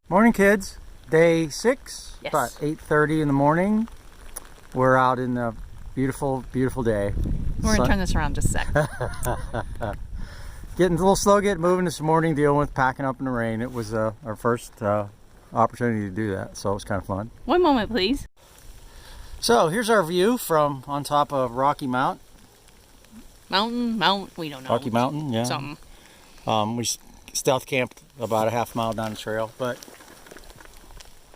Morning, kids. Day 6, Yes. About 8:30 in the morning. We're out in a beautiful, beautiful day. We're gonna turn this around just a sec. Getting a little slow getting moving this morning, dealing with packing up in the rain. It was our first opportunity to do that, so it was kind of fun. One moment, please. So here's our view from on top of Rocky Mount. Mount, we don't know. Rocky Mountain, yeah. Something. We stealth camped about a half mile down the trail, but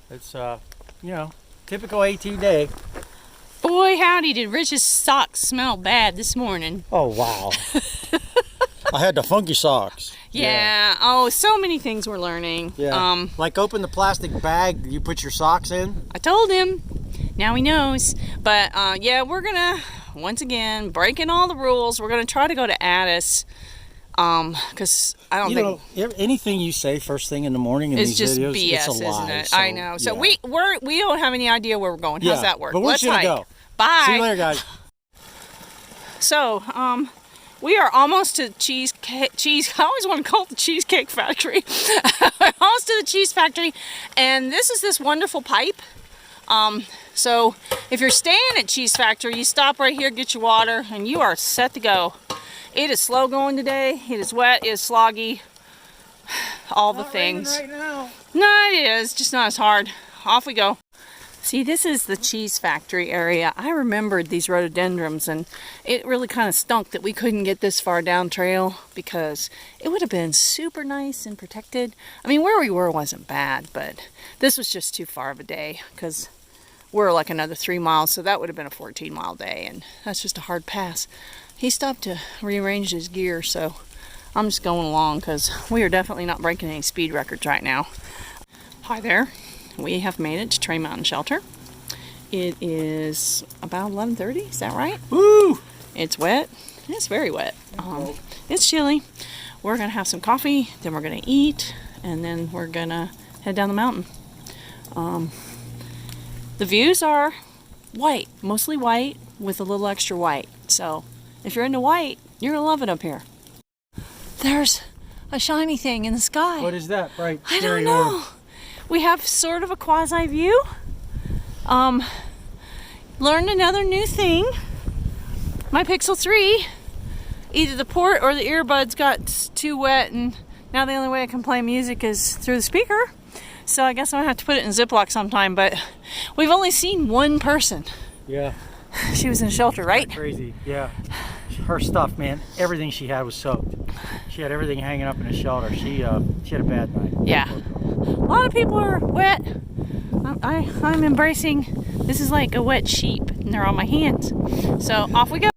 it's you know, typical AT day. Boy, howdy, did Rich's socks smell bad this morning. Oh wow. I had the funky socks. Yeah. Oh, so many things we're learning. Yeah. Like open the plastic bag you put your socks in. I told him. Now he knows. But yeah, we're gonna once again breaking all the rules. We're gonna try to go to Addis. Because I don't think anything you say first thing in the morning in it's these just videos, BS, it's a lie. isn't it? So, I know. So yeah. we don't have any idea where we're going. How's that work? But we're Let's gonna hike. go. Bye. See you later, guys. So we are almost to I always want to call it the Cheesecake Factory. Almost to the Cheese Factory, and this is this wonderful pipe. So if you're staying at Cheese Factory, you stop right here, get your water, and you are set to go. It is slow going today. It is wet. It is sloggy. All the things. Right now. No, it is just not as hard. Off we go. See, this is the Cheese Factory area. I remembered these rhododendrons, and it really kind of stunk that we couldn't get this far down trail because it would have been super nice and protected. I mean, where we were wasn't bad, but this was just too far of a day because we're like another 3 miles, so that would have been a 14-mile day, and that's just a hard pass. He stopped to rearrange his gear, so I'm just going along because we are definitely not breaking any speed records right now. Hi there. We have made it to Train Mountain Shelter. It is about 11:30, is that right? Woo! It's wet. It's very wet. It's chilly. We're going to have some coffee, then we're going to eat, and then we're going to head down the mountain. The views are white, mostly white with a little extra white. So if you're into white, you're going to love it up here. There's a shiny thing in the sky. What is that? Right. I don't know. We have sort of a quasi view. Learned another new thing. My Pixel 3, either the port or the earbuds got too wet, and now the only way I can play music is through the speaker. So I guess I'm gonna have to put it in Ziploc sometime, but we've only seen one person. Yeah. She was in a shelter, right? Crazy. Yeah. Her stuff, man, everything she had was soaked. She had everything hanging up in a shelter. She had a bad night. Yeah. A lot of people are wet. I'm embracing, this is like a wet sheep, and they're on my hands. So off we go.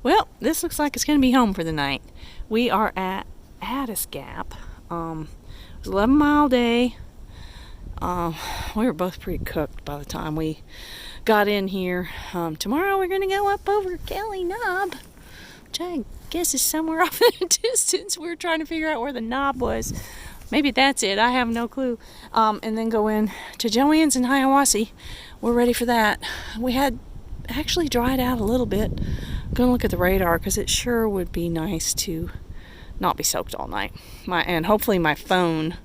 Well, this looks like it's going to be home for the night. We are at Addis Gap. It was an 11-mile day. We were both pretty cooked by the time we got in here. Tomorrow we're going to go up over Kelly Knob, which I guess is somewhere off in the distance. We were trying to figure out where the knob was. Maybe that's it. I have no clue. And then go in to Joanne's in Hiawassee. We're ready for that. We had actually dried out a little bit. I'm going to look at the radar because it sure would be nice to not be soaked all night. And hopefully my phone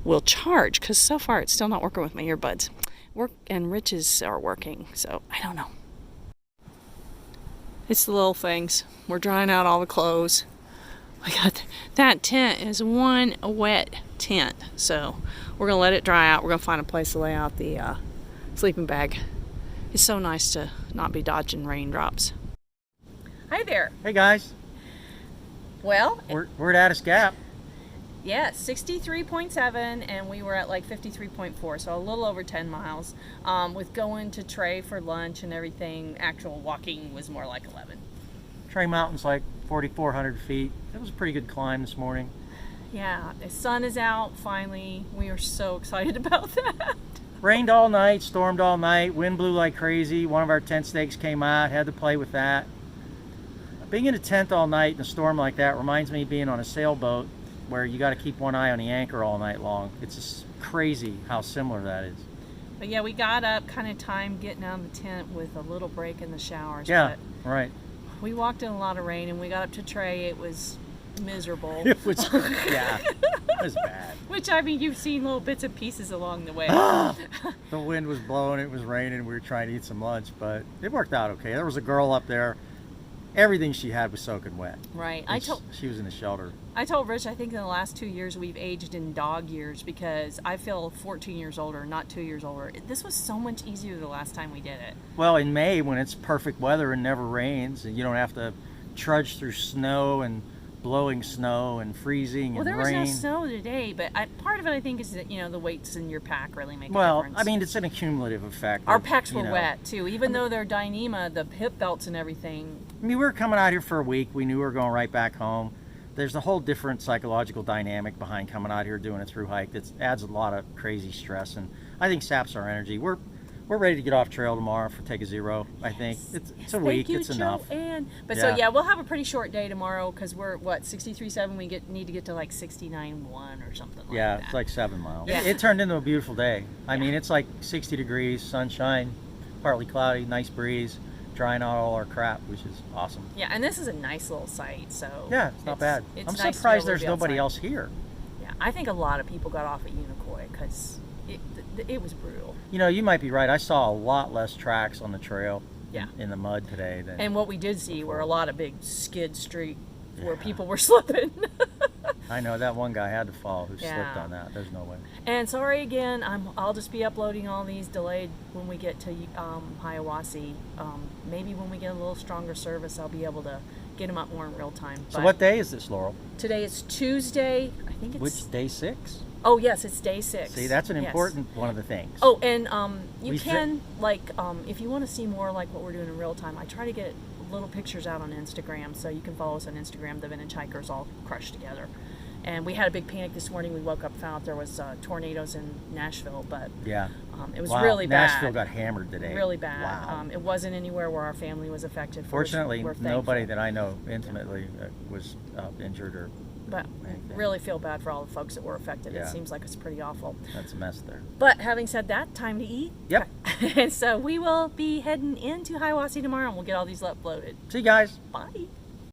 will charge because so far it's still not working with my earbuds. And Rich's are working, so I don't know. It's the little things. We're drying out all the clothes. I got that tent is one wet tent, so we're gonna let it dry out. We're gonna find a place to lay out the sleeping bag. It's so nice to not be dodging raindrops. Hi there. Hey guys. Well, we're at Addis Gap. Yeah, 63.7, and we were at like 53.4, so a little over 10 miles. With going to Trey for lunch and everything, actual walking was more like 11. Trey Mountain's like 4,400 feet. It was a pretty good climb this morning. Yeah, the sun is out finally. We are so excited about that. Rained all night, stormed all night, wind blew like crazy. One of our tent stakes came out, had to play with that. Being in a tent all night in a storm like that reminds me of being on a sailboat where you got to keep one eye on the anchor all night long. It's just crazy how similar that is. But yeah, we got up kind of timed getting out of the tent with a little break in the showers. Yeah, But right. we walked in a lot of rain, and we got up to Trey. It was miserable. It was, yeah, it was bad. Which, I mean, you've seen little bits and pieces along the way. The wind was blowing, it was raining, we were trying to eat some lunch, but it worked out okay. There was a girl up there, everything she had was soaking wet. Right. She was in the shelter. I told Rich, I think in the last 2 years we've aged in dog years, because I feel 14 years older, not 2 years older. This was so much easier the last time we did it. Well, in May, when it's perfect weather and never rains, and you don't have to trudge through snow and blowing snow and freezing Well, and there was rain. no snow today, but part of it I think is that, the weights in your pack really make a Well, difference. I mean, it's an accumulative effect. Our of, packs were you know, wet too, even though they're Dyneema, the hip belts and everything. I mean, we were coming out here for a week. We knew we were going right back home. There's a whole different psychological dynamic behind coming out here doing a through hike that adds a lot of crazy stress, and I think saps our energy. We're ready to get off trail tomorrow for Take a Zero. I think it's a week. Thank you, it's enough. But Yeah. so yeah, we'll have a pretty short day tomorrow because we're 63.7. We need to get to like 69.1 or something like Yeah, that. it's like 7 miles. Yeah. It turned into a beautiful day. I mean, it's like 60 degrees, sunshine, partly cloudy, nice breeze, drying out all our crap, which is awesome. Yeah, and this is a nice little site, so Yeah, it's not bad. it's I'm nice to be surprised able to there's be nobody outside. else here. Yeah, I think a lot of people got off at Unicoi because it was brutal. You know, you might be right. I saw a lot less tracks on the trail Yeah. in the mud today than And what we did see were a lot of big skid street where Yeah. people were slipping. I know that one guy had to fall who Yeah. slipped on that. There's no way. And sorry again, I'll just be uploading all these delayed when we get to Hiawassee. Maybe when we get a little stronger service, I'll be able to get them up more in real time. So But what day is this, Laurel? today is Tuesday. I think it's. Which day 6? Oh yes, it's day 6. See, that's an Yes. important one of the things. Oh, and you We can if you want to see more like what we're doing in real time, I try to get little pictures out on Instagram, so you can follow us on Instagram. The Vintage Hikers all crushed together. And we had a big panic this morning. We woke up, found out there was tornadoes in Nashville, but Yeah. it was Wow. really bad. Nashville got hammered today. Really bad. Wow. It wasn't anywhere where our family was affected. For which Fortunately, we're nobody thankful. that I know intimately was injured or But anything. really feel bad for all the folks that were affected. Yeah. It seems like it's pretty awful. That's a mess there. But having said that, time to eat. Yep. And so we will be heading into Hiawassee tomorrow, and we'll get all these uploaded. See you guys. Bye.